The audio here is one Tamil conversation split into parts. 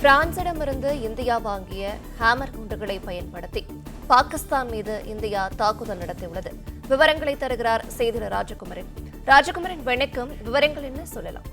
பிரான்சிடமிருந்து இந்தியா வாங்கிய ஹேமர் குண்டுகளை பயன்படுத்தி பாகிஸ்தான் மீது இந்தியா தாக்குதல் நடத்தியுள்ளது. விவரங்களை தருகிறார் செய்தியாளர் ராஜகுமரன். வணக்கம். விவரங்கள் என்ன சொல்லலாம்?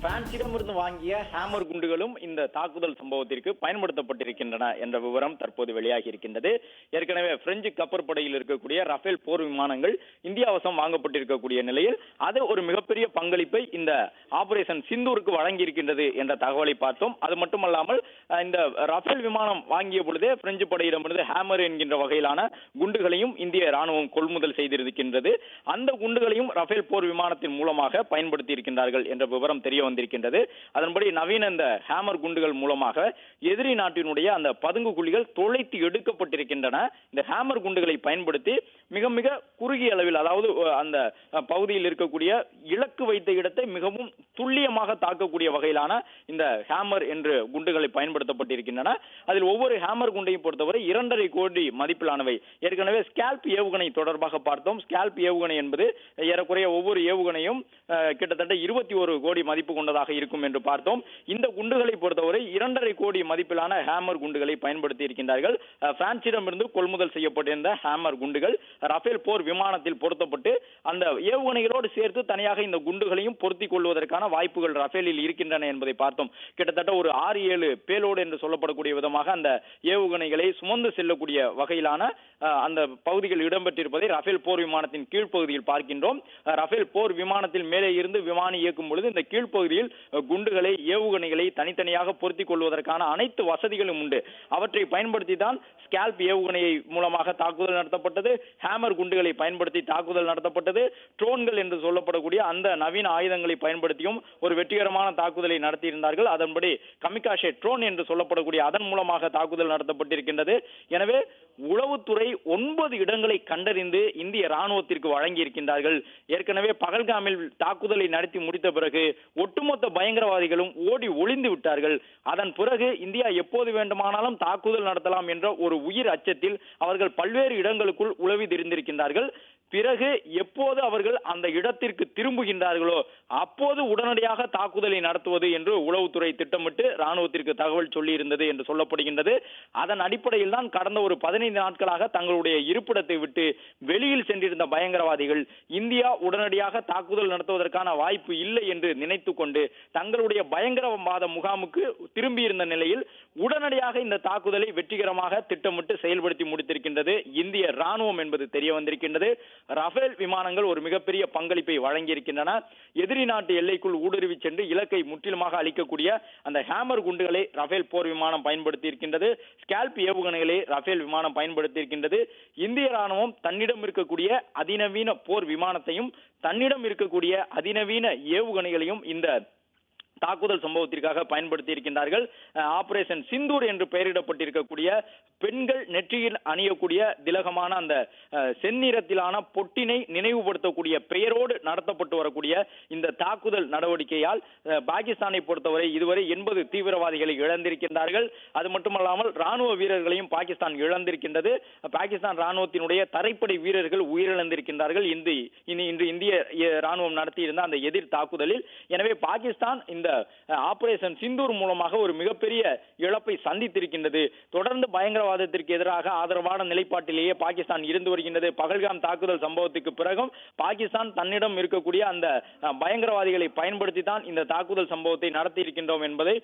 பிரான்சிடமிருந்து வாங்கிய ஹேமர் குண்டுகளும் இந்த தாக்குதல் சம்பவத்திற்கு பயன்படுத்தப்பட்டிருக்கின்றன என்ற விவரம் தற்போது வெளியாகி இருக்கின்றது. ஏற்கனவே பிரெஞ்சு கப்பற்படையில் இருக்கக்கூடிய ரஃபேல் போர் விமானங்கள் இந்தியா வசம் வாங்கப்பட்டிருக்கக்கூடிய நிலையில் அது ஒரு மிகப்பெரிய பங்களிப்பை இந்த ஆபரேஷன் சிந்தூருக்கு வழங்கி இருக்கின்றது என்ற தகவலை பார்த்தோம். அது மட்டுமல்லாமல் இந்த ரஃபேல் விமானம் வாங்கிய பொழுதே பிரெஞ்சு படையிடமிருந்து ஹேமர் என்கின்ற வகையிலான குண்டுகளையும் இந்திய ராணுவம் கொள்முதல் செய்திருக்கின்றது. அந்த குண்டுகளையும் ரஃபேல் போர் விமானத்தின் மூலமாக பயன்படுத்தி இருக்கின்றார்கள் என்ற விவரம் தெரிய வந்திருக்கின்றது. அதன்படி நவீன இந்த ஹேமர் குண்டுகள் மூலமாக எதிரி நாட்டினுடைய அந்த பதுங்கு குழிகள் தொலைத்து எடுக்கப்பட்டிருக்கின்றன. இந்த ஹேமர் குண்டுகளை பயன்படுத்தி மிக மிக குறுகிய அளவில், அதாவது அந்த பகுதியில் இருக்கக்கூடிய இலக்கு வைத்த இடத்தை மிகவும் துல்லியமாக தாக்கக்கூடிய வகையிலான இந்த ஹேமர் என்று குண்டுகளை பயன்படுத்தப்பட்டிருக்கின்றன. அதில் ஒவ்வொரு ஹேமர் குண்டையும் பொறுத்தவரை 2.5 கோடி மதிப்பிலானவை. ஏற்கனவே ஸ்கேல்ப் ஏவுகணை தொடர்பாக பார்த்தோம். ஸ்கேல்ப் ஏவுகணை என்பது ஏறக்குறைய ஒவ்வொரு ஏவுகணையும் கிட்டத்தட்ட 21 கோடி மதிப்பு கொண்டதாக இருக்கும் என்று பார்த்தோம். இந்த குண்டுகளை பொறுத்தவரை 2.5 கோடி மதிப்பிலான ஹேமர் குண்டுகளை பயன்படுத்தி இருக்கின்றார்கள். பிரான்சிடமிருந்து கொள்முதல் செய்யப்பட்டிருந்த ஹேமர் குண்டுகள் ரஃபேல் போர் விமானத்தில் பொருத்தப்பட்டு அந்த ஏவுகணைகளோடு சேர்த்து தனியாக இந்த குண்டுகளையும் பொருத்திக் கொள்வதற்கான வாய்ப்புகள் ரஃபேலில் இருக்கின்றன என்பதை பார்த்தோம். கிட்டத்தட்ட ஒரு 6-7 பேலோடு என்று சொல்லப்படக்கூடிய விதமாக அந்த ஏவுகணைகளை சுமந்து செல்லக்கூடிய வகையிலான அந்த பகுதிகள் இடம்பெற்றிருப்பதை ரஃபேல் போர் விமானத்தின் கீழ்ப்பகுதியில் பார்க்கின்றோம். ரஃபேல் போர் விமானத்தில் மேலே இருந்து விமானி இயக்கும் பொழுது இந்த கீழ்ப்பகுதியில் குண்டுகளை, ஏவுகணைகளை தனித்தனியாக பொருத்திக் கொள்வதற்கான அனைத்து வசதிகளும் உண்டு. அவற்றை பயன்படுத்தி தான் ஸ்கேல்ப் ஏவுகணை மூலமாக தாக்குதல் நடத்தப்பட்டது. ஹேமர் குண்டுகளை பயன்படுத்தி தாக்குதல் நடத்தப்பட்டது. ட்ரோன்கள் என்று சொல்லப்படக்கூடிய அந்த நவீன ஆயுதங்களை பயன்படுத்தியும் ஒரு வெற்றிகரமான தாக்குதலை நடத்தியிருந்தார்கள். அதன்படி கமிகாஷே ட்ரோன் என்று சொல்லப்படக்கூடிய அதன் மூலமாக தாக்குதல் நடத்தப்பட்டிருக்கின்றது. எனவே உளவுத்துறை 9 இடங்களை கண்டறிந்து இந்திய ராணுவத்திற்கு வழங்கி இருக்கின்றார்கள். ஏற்கனவே பகல்காமில் தாக்குதலை நடத்தி முடித்த பிறகு ஒட்டுமொத்த பயங்கரவாதிகளும் ஓடி ஒளிந்து விட்டார்கள். அதன் பிறகு இந்தியா எப்போது வேண்டுமானாலும் தாக்குதல் நடத்தலாம் என்ற ஒரு உயிர் அச்சத்தில் அவர்கள் பல்வேறு இடங்களுக்குள் உளவி தெரிந்திருக்கின்றார்கள். பிறகு எப்போது அவர்கள் அந்த இடத்திற்கு திரும்புகின்றார்களோ அப்போது உடனடியாக தாக்குதலை நடத்துவது என்று உளவுத்துறை திட்டமிட்டு ராணுவத்திற்கு தகவல் சொல்லி இருந்தது என்று சொல்லப்படுகின்றது. அதன் அடிப்படையில் தான் கடந்த ஒரு 15 நாட்களாக தங்களுடைய இருப்பிடத்தை விட்டு வெளியில் சென்றிருந்த பயங்கரவாதிகள் இந்தியா உடனடியாக தாக்குதல் நடத்துவதற்கான வாய்ப்பு இல்லை என்று நினைத்துக் கொண்டு தங்களுடைய பயங்கரவாத முகாமுக்கு திரும்பியிருந்த நிலையில் உடனடியாக இந்த தாக்குதலை வெற்றிகரமாக திட்டமிட்டு செயல்படுத்தி முடித்திருக்கின்றது இந்திய ராணுவம் என்பது தெரிய வந்திருக்கின்றது. ரஃபேல் விமானங்கள் ஒரு மிகப்பெரிய பங்களிப்பை வழங்கியிருக்கின்றன. எதிரி நாட்டு எல்லைக்குள் ஊடுருவி சென்று இலக்கை முற்றிலுமாக அளிக்கக்கூடிய அந்த ஹேமர் குண்டுகளை ரஃபேல் போர் விமானம் பயன்படுத்தி இருக்கின்றது. ஸ்கேல்ப் ஏவுகணைகளை ரஃபேல் விமானம் பயன்படுத்தி இருக்கின்றது. இந்திய ராணுவம் தன்னிடம் இருக்கக்கூடிய அதிநவீன போர் விமானத்தையும் தன்னிடம் இருக்கக்கூடிய அதிநவீன ஏவுகணைகளையும் இந்த தாக்குதல் சம்பவத்திற்காக பயன்படுத்தி இருக்கின்றார்கள். ஆபரேஷன் சிந்தூர் என்று பெயரிடப்பட்டிருக்கக்கூடிய பெண்கள் நெற்றியில் அணியக்கூடிய திலகமான அந்த செந்நிறத்திலான பொட்டினை நினைவுபடுத்தக்கூடிய பெயரோடு நடத்தப்பட்டு வரக்கூடிய இந்த தாக்குதல் நடவடிக்கையால் பாகிஸ்தானை பொறுத்தவரை இதுவரை 80 தீவிரவாதிகளை இழந்திருக்கின்றார்கள். அது மட்டுமல்லாமல் ராணுவ வீரர்களையும் பாகிஸ்தான் இழந்திருக்கின்றது. பாகிஸ்தான் ராணுவத்தினுடைய தரைப்படை வீரர்கள் உயிரிழந்திருக்கின்றார்கள் இன்று இந்திய ராணுவம் நடத்தியிருந்த அந்த எதிர் தாக்குதலில். எனவே பாகிஸ்தான் இந்த ஆபரேஷன் சிந்தூர் மூலமாக ஒரு மிகப்பெரிய இழப்பை சந்தித்திருக்கின்றது. தொடர்ந்து பயங்கரவாதத்திற்கு எதிராக ஆதரவான நிலைப்பாட்டிலேயே பாகிஸ்தான் இருந்து வருகின்றது. பகல்காம் தாக்குதல் சம்பவத்துக்கு பிறகும் பாகிஸ்தான் தன்னிடம் இருக்கக்கூடிய அந்த பயங்கரவாதிகளை பயன்படுத்தி தான் இந்த தாக்குதல் சம்பவத்தை நடத்தி இருக்கின்றோம் என்பதை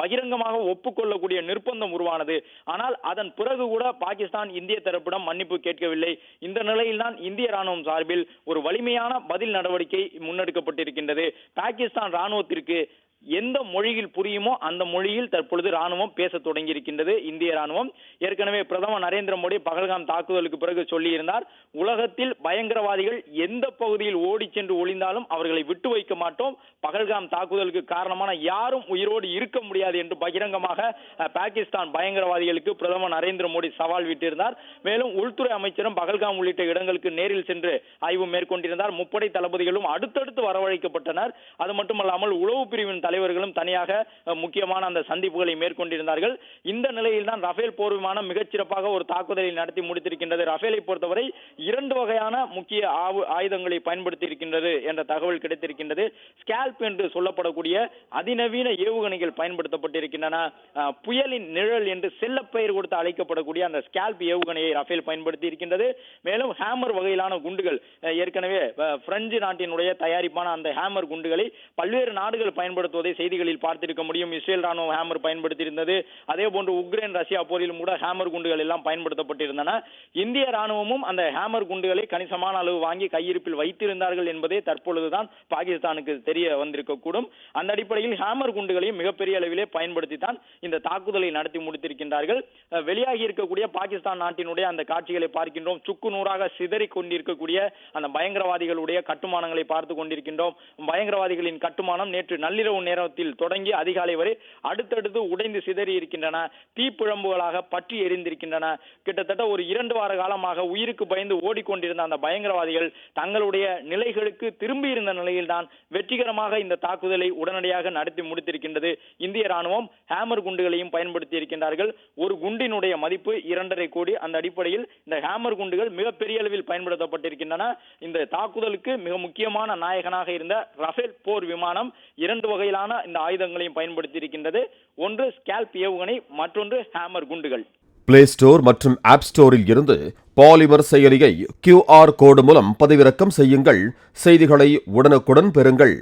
பகிரங்கமாக ஒப்புக்கொள்ளக்கூடிய நிர்பந்தம் உருவானது. ஆனால் அதன் பிறகு கூட பாகிஸ்தான் இந்திய தரப்பிடம் மன்னிப்பு கேட்கவில்லை. இந்த நிலையில் தான் இந்திய ராணுவம் சார்பில் ஒரு வலிமையான பதில் நடவடிக்கை முன்னெடுக்கப்பட்டிருக்கின்றது. பாகிஸ்தான் ராணுவத்திற்கு எந்த மொழியில் புரியுமோ அந்த மொழியில் தற்பொழுது ராணுவம் பேச தொடங்கி இருக்கின்றது இந்திய ராணுவம். ஏற்கனவே பிரதமர் நரேந்திர மோடி பகல்காம் தாக்குதலுக்கு பிறகு சொல்லியிருந்தார், உலகத்தில் பயங்கரவாதிகள் எந்த பகுதியில் ஓடி சென்று ஒளிந்தாலும் அவர்களை விட்டு வைக்க மாட்டோம். பகல்காம் தாக்குதலுக்கு காரணமான யாரும் உயிரோடு இருக்க முடியாது என்று பகிரங்கமாக பாகிஸ்தான் பயங்கரவாதிகளுக்கு பிரதமர் நரேந்திர மோடி சவால் விட்டிருந்தார். மேலும் உள்துறை அமைச்சரும் பகல்காம் உள்ளிட்ட இடங்களுக்கு நேரில் சென்று ஆய்வு மேற்கொண்டிருந்தார். முப்படை தளபதிகளும் அடுத்தடுத்து வரவழைக்கப்பட்டனர். அது மட்டுமல்லாமல் உளவு பிரிவின் தலைவர் தலைவர்களும் தனியாக முக்கியமான அந்த சந்திப்புகளை மேற்கொண்டிருந்தார்கள். இந்த நிலையில் தான் ரஃபேல் போர் விமானம் மிகச்சிறப்பாக ஒரு தாக்குதலை நடத்தி முடித்திருக்கின்றது. ரஃபேலை பொறுத்தவரை 2 வகையான முக்கிய ஆயுதங்களை பயன்படுத்தி இருக்கின்றது என்ற தகவல் கிடைத்திருக்கின்றது. ஸ்கால்ப் என்று சொல்லப்படக்கூடிய அதிநவீன ஏவுகணைகள் பயன்படுத்தப்பட்டிருக்கின்றன. புயலின் நிழல் என்று செல்ல பெயர் கொடுத்து அழைக்கப்படக்கூடிய அந்த ஸ்கால்ப் ஏவுகணையை ரஃபேல் பயன்படுத்தி இருக்கின்றது. மேலும் ஹேமர் வகையிலான குண்டுகள், ஏற்கனவே பிரெஞ்சு நாட்டினுடைய தயாரிப்பான அந்த ஹேமர் குண்டுகளை பல்வேறு நாடுகள் பயன்படுத்துவதை செய்திகளில் பார்த்திருக்க முடியும். இஸ்ரேல் ராணுவம் ஹேமர் பயன்படுத்தியிருந்தது. அதே போன்று உக்ரைன் ரஷ்யா போரிலும் கூட ஹேமர் குண்டுகள் எல்லாம் பயன்படுத்தப்பட்டிருந்தன. இந்திய ராணுவமும் அந்த ஹேமர் குண்டுகளை கணிசமான அளவு வாங்கி கையிருப்பில் வைத்திருந்தார்கள் என்பதே தற்பொழுதுதான் பாகிஸ்தானுக்கு தெரிய வந்திருக்கக்கூடும். அந்த அடிப்படையில் ஹேமர் குண்டுகளையும் மிகப்பெரிய அளவிலே பயன்படுத்தித்தான் இந்த தாக்குதலை நடத்தி முடித்திருக்கின்றார்கள். வெளியாகி இருக்கக்கூடிய பாகிஸ்தான் நாட்டினுடைய அந்த காட்சிகளை பார்க்கின்றோம். சுக்கு நூறாக சிதறி கொண்டிருக்கக்கூடிய அந்த பயங்கரவாதிகளுடைய கட்டுமானங்களை பார்த்து கொண்டிருக்கின்றோம். பயங்கரவாதிகளின் கட்டுமானம் நேற்று நள்ளிரவு நேரத்தில் தொடங்கி அதிகாலை வரை அடுத்தடுத்து உடைந்து சிதறி இருக்கின்றன. தீப்பிழம்புகளாக பற்றி எரிந்திருக்கின்றன. கிட்டத்தட்ட ஒரு 2 வார காலமாக உயிருக்கு பயந்து ஓடிக்கொண்டிருந்த அந்த பயங்கரவாதிகள் தங்களுடைய நிலைகளுக்கு திரும்பி இருந்த நிலையில்தான் வெற்றிகரமாக இந்த தாக்குதலை உடனடியாக நடத்தி முடித்திருக்கின்றது. இந்திய ராணுவம் ஹேமர் குண்டுகளையும் பயன்படுத்தி இருக்கின்றார்கள். ஒரு குண்டினுடைய மதிப்பு 2.5 கோடி. அந்த அடிப்படையில் இந்த ஹேமர் குண்டுகள் மிகப்பெரிய அளவில் பயன்படுத்தப்பட்டிருக்கின்றன. இந்த தாக்குதலுக்கு மிக முக்கியமான நாயகனாக இருந்த ரஃபேல் போர் விமானம் 2 வகையிலான இந்த ஆயுதங்களையும் பயன்படுத்தி இருக்கின்றது. ஒன்று ஸ்கால்ப் ஏவுகணை, மற்றொன்று ஹேமர் குண்டுகள். பிளே ஸ்டோர் மற்றும் ஆப் ஸ்டோரில் இருந்து பாலிமர் செயலியை QR கோடு மூலம் பதிவிறக்கம் செய்யுங்கள். செய்திகளை உடனுக்குடன் பெறுங்கள்.